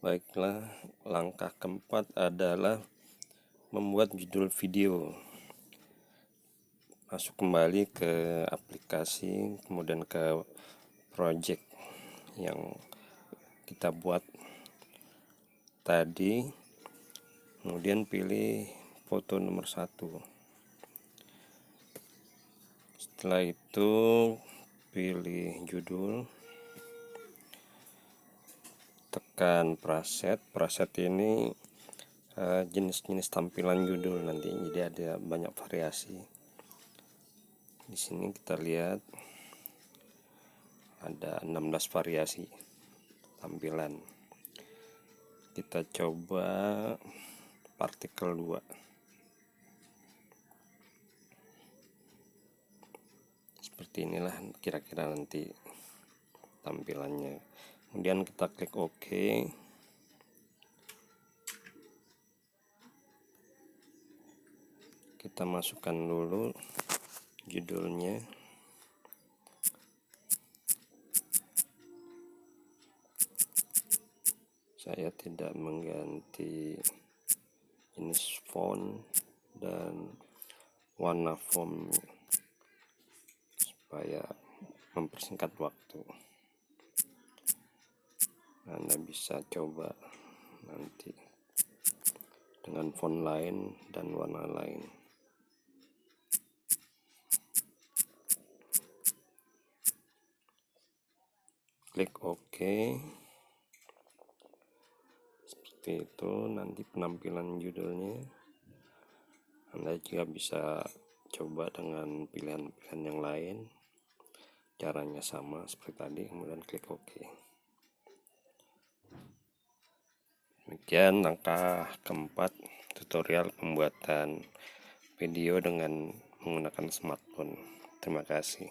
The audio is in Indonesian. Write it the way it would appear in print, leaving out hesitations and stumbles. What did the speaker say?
Baiklah, langkah keempat adalah membuat judul video. Masuk kembali ke aplikasi, kemudian ke project yang kita buat tadi, kemudian pilih foto nomor 1. Setelah itu pilih judul, tekan preset ini jenis-jenis tampilan judul nanti, jadi ada banyak variasi. Di sini kita lihat ada 16 variasi tampilan. Kita coba partikel 2. Seperti inilah kira-kira nanti tampilannya. Kemudian kita klik OK. Kita masukkan dulu judulnya. Saya tidak mengganti jenis font dan warna font supaya mempersingkat waktu. Anda bisa coba nanti dengan font lain dan warna lain. Klik OK. Seperti itu nanti penampilan judulnya. Anda juga bisa coba dengan pilihan-pilihan yang lain. Caranya sama seperti tadi, kemudian klik OK. Demikian langkah keempat tutorial pembuatan video dengan menggunakan smartphone. Terima kasih.